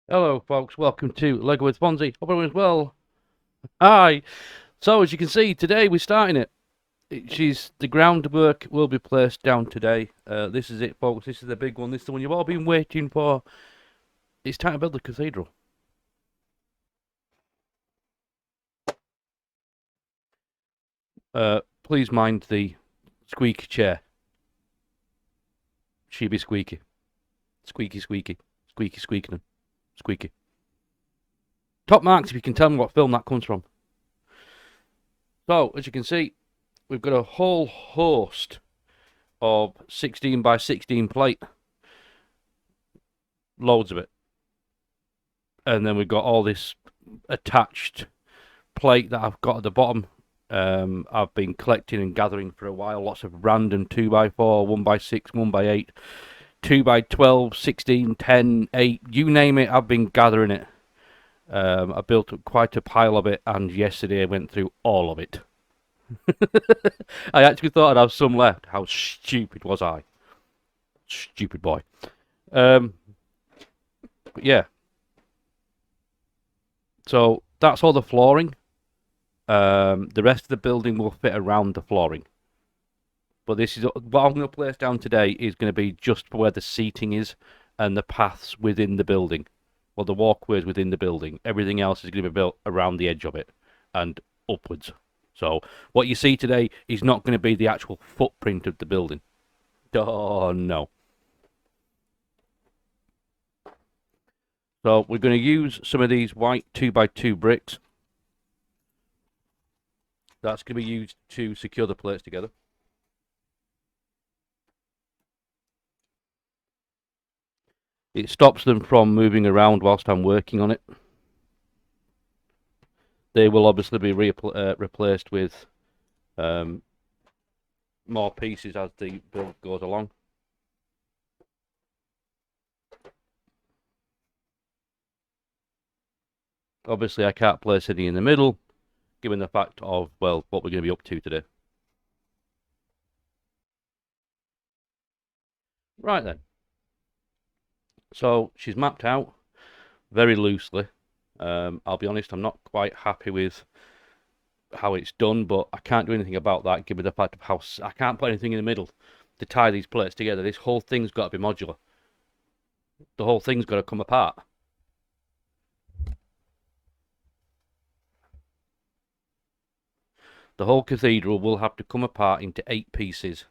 Hello, folks. Welcome to Lego with Fonzie. Hope everyone's well. Hi. So, as you can see, today we're starting it. The groundwork will be placed down today. This is it, folks. This is the big one. This is the one you've all been waiting for. It's time to build the cathedral. Please mind the squeaky chair. She be squeaky. Squeaky, squeaky. Squeaky, squeaking. Squeaky. Top marks if you can tell me what film that comes from. So, as you can see, we've got a whole host of 16 by 16 plate. Loads of it. And then we've got all this attached plate that I've got at the bottom. I've been collecting and gathering for a while. Lots of random 2x4, 1x6, 1x8, 2x12, 16, 10, 8, you name it, I've been gathering it. I built up quite a pile of it, and yesterday I went through all of it. I actually thought I'd have some left. How stupid was I? Stupid boy. But yeah. So that's all the flooring. The rest of the building will fit around the flooring. But this is what I'm going to place down today is going to be just for where the seating is and the paths within the building, or the walkways within the building. Everything else is going to be built around the edge of it and upwards. So what you see today is not going to be the actual footprint of the building. Oh no. So we're going to use some of these white 2x2 bricks. That's going to be used to secure the plates together. It stops them from moving around whilst I'm working on it. They will obviously be replaced with more pieces as the build goes along. Obviously, I can't place any in the middle, given the fact of, well, what we're going to be up to today. Right then. So she's mapped out very loosely. I'll be honest, I'm not quite happy with how it's done, but I can't do anything about that, given the fact of how I can't put anything in the middle to tie these plates together. This whole thing's got to be modular. The whole thing's got to come apart. The whole cathedral will have to come apart into 8 pieces.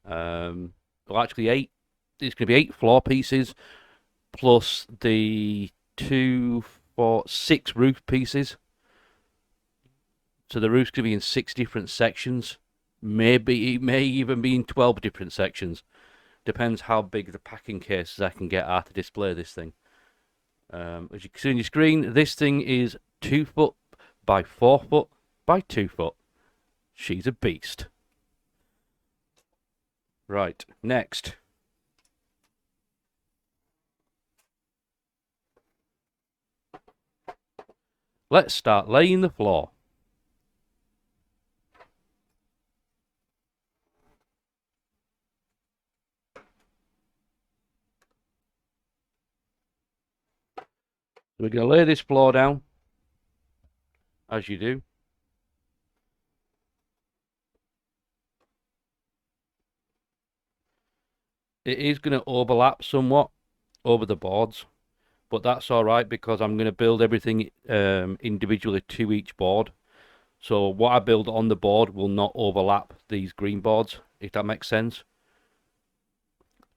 Well, actually, 8. It's going to be 8 floor pieces plus the 2, 4, 6 roof pieces. So the roof's going to be in 6 different sections. Maybe it may even be in 12 different sections. Depends how big the packing cases I can get are to display this thing. As you can see on your screen, this thing is 2 foot by 4 foot by 2 foot. She's a beast. Right, next. Let's start laying the floor. We're going to lay this floor down, as you do. It is going to overlap somewhat over the boards, but that's all right because I'm going to build everything individually to each board. So what I build on the board will not overlap these green boards, if that makes sense.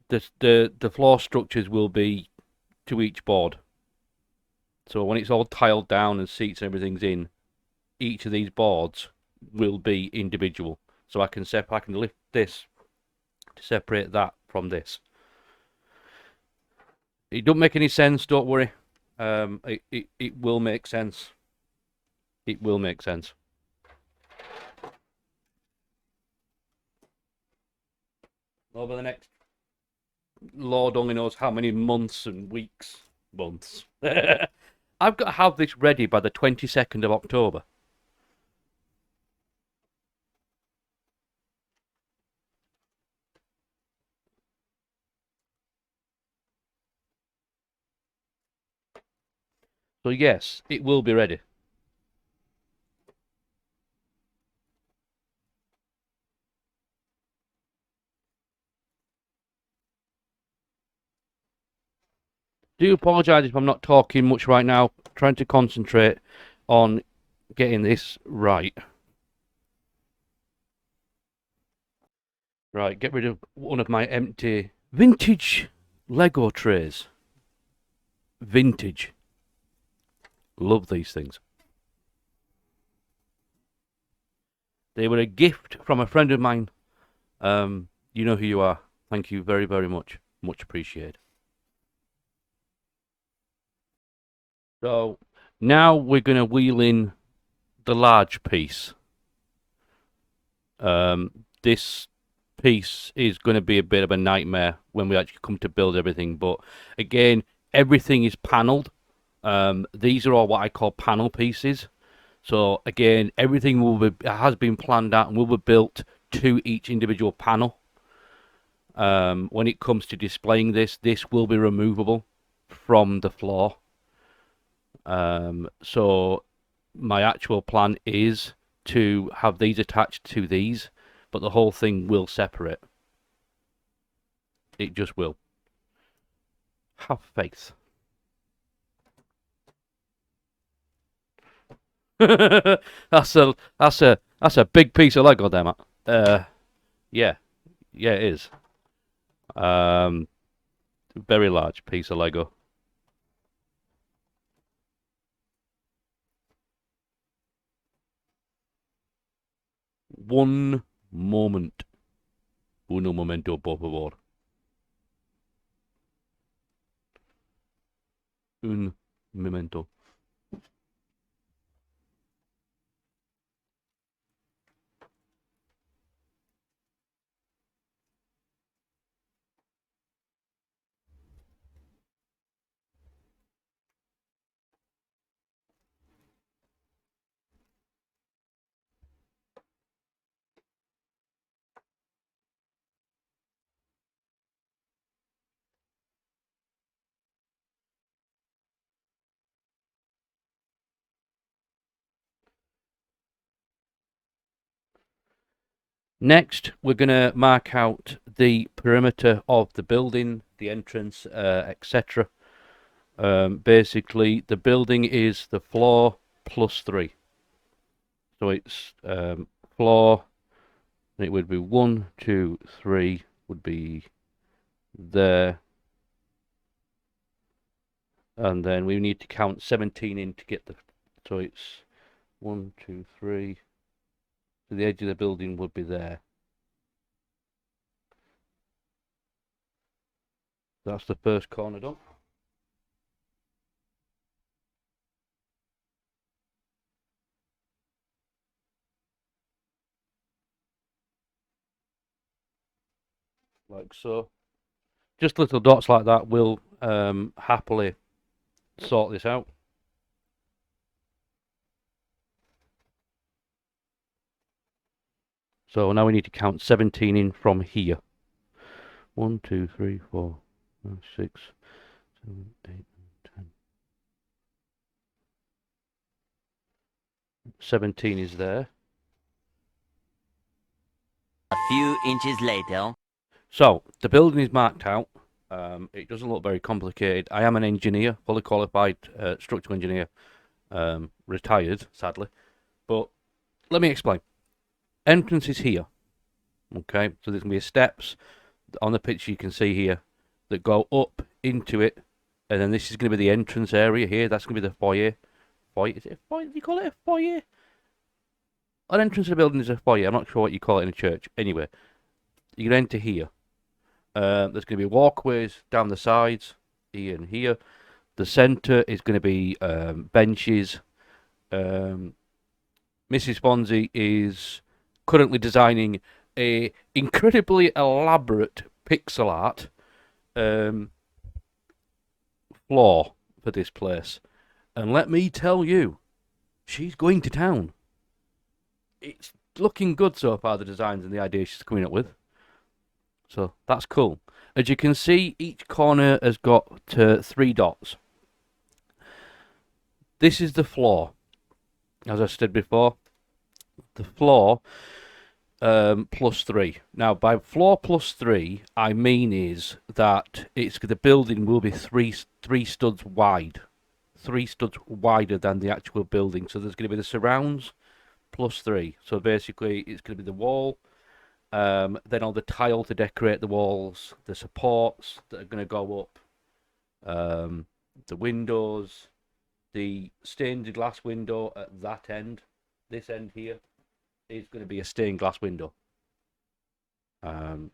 The floor structures will be to each board. So when it's all tiled down and seats and everything's in, each of these boards will be individual. So I can lift this to separate that from this. It don't make any sense, don't worry. It will make sense. It will make sense. Over the next, Lord only knows how many months and weeks. Months. I've got to have this ready by the 22nd of October. So yes, it will be ready. Do apologise if I'm not talking much right now. Trying to concentrate on getting this right. Right, get rid of one of my empty vintage Lego trays. Vintage. Love these things. They were a gift from a friend of mine. You know who you are. Thank you very, very much. Much appreciated. So now we're going to wheel in the large piece. This piece is going to be a bit of a nightmare when we actually come to build everything. But again, everything is panelled. These are all what I call panel pieces. So again, everything has been planned out and will be built to each individual panel. When it comes to displaying this will be removable from the floor. So my actual plan is to have these attached to these, but the whole thing will separate. It just will. Have faith. That's a big piece of Lego there, Matt. Yeah, it is. Very large piece of Lego. One moment. Uno momento, por favor. Un momento. Next, we're going to mark out the perimeter of the building, the entrance, etc. Basically, the building is the floor plus 3. So it's floor, and it would be 1, 2, 3, would be there. And then we need to count 17 in to get the, so it's 1, 2, 3. So the edge of the building would be there. That's the first corner done. Like so. Just little dots like that will happily sort this out. So now we need to count 17 in from here. 1, 2, 3, 4, 5, 6, 7, 8, 10. 17 is there. A few inches later. So the building is marked out. It doesn't look very complicated. I am an engineer, fully qualified structural engineer, retired, sadly. But let me explain. Entrance is here. Okay, so there's going to be steps on the picture you can see here that go up into it, and then this is going to be the entrance area here. That's going to be the foyer. Is it a foyer? Do you call it a foyer? An entrance to the building is a foyer. I'm not sure what you call it in a church. Anyway, you can enter here. There's going to be walkways down the sides, here and here. The centre is going to be benches. Mrs. Fonzie is currently designing a incredibly elaborate pixel art floor for this place. And let me tell you, she's going to town. It's looking good so far, the designs and the ideas she's coming up with. So that's cool. As you can see, each corner has got 3 dots. This is the floor. As I said before, the floor +3. Now, by floor +3, I mean is that the building will be three studs wide, 3 studs wider than the actual building. So there's going to be the surrounds +3. So basically, it's going to be the wall, then all the tile to decorate the walls, the supports that are going to go up, the windows, the stained glass window at that end. This end here is going to be a stained glass window. There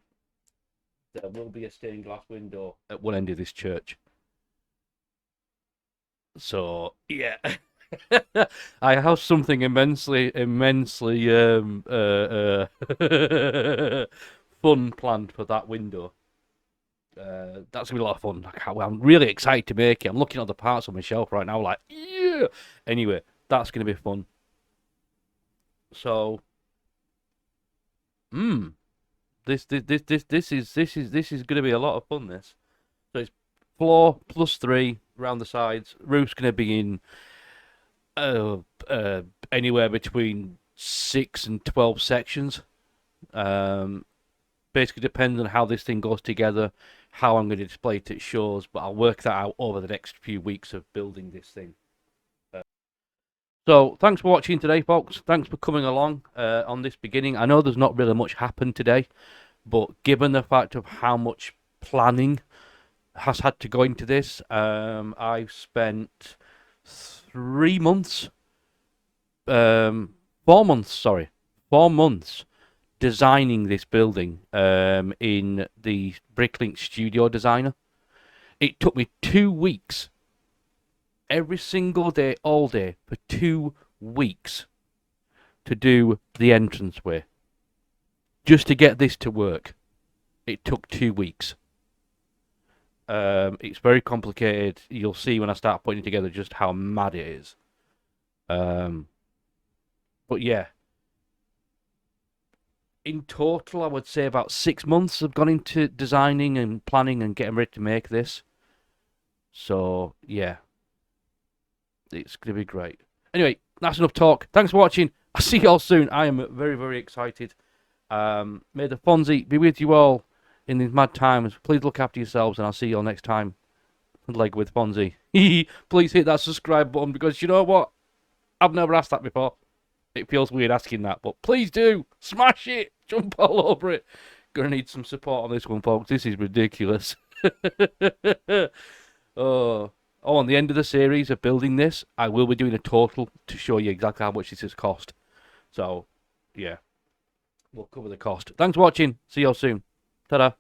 will be a stained glass window at one end of this church. So yeah, I have something immensely fun planned for that window. That's gonna be a lot of fun. I'm really excited to make it. I'm looking at the parts on my shelf right now, like yeah. Anyway, that's gonna be fun. So, this is gonna be a lot of fun. This. So it's floor +3 around the sides. Roof's gonna be in uh, anywhere between 6 and 12 sections. Basically depends on how this thing goes together, how I'm going to display it at shows, but I'll work that out over the next few weeks of building this thing. So thanks for watching today, folks. Thanks for coming along on this beginning. I know there's not really much happened today, but given the fact of how much planning has had to go into this, I've spent 3 months, 4 months, sorry, 4 months designing this building in the Bricklink Studio Designer. It took me 2 weeks, every single day, all day, for 2 weeks to do the entranceway. Just to get this to work, it took 2 weeks. It's very complicated. You'll see when I start putting it together just how mad it is. But yeah, in total, I would say about 6 months have gone into designing and planning and getting ready to make this. So yeah, it's gonna be great. Anyway, that's enough talk. Thanks for watching. I'll see you all soon. I am very, very excited. May the Fonzie be with you all in these mad times. Please look after yourselves, and I'll see you all next time. Leg with Fonzie. Please hit that subscribe button, because you know what? I've never asked that before. It feels weird asking that, but please do. Smash it. Jump all over it. Gonna need some support on this one, folks. This is ridiculous. Oh, on the end of the series of building this, I will be doing a total to show you exactly how much this has cost. So, yeah, we'll cover the cost. Thanks for watching. See you all soon. Ta-da.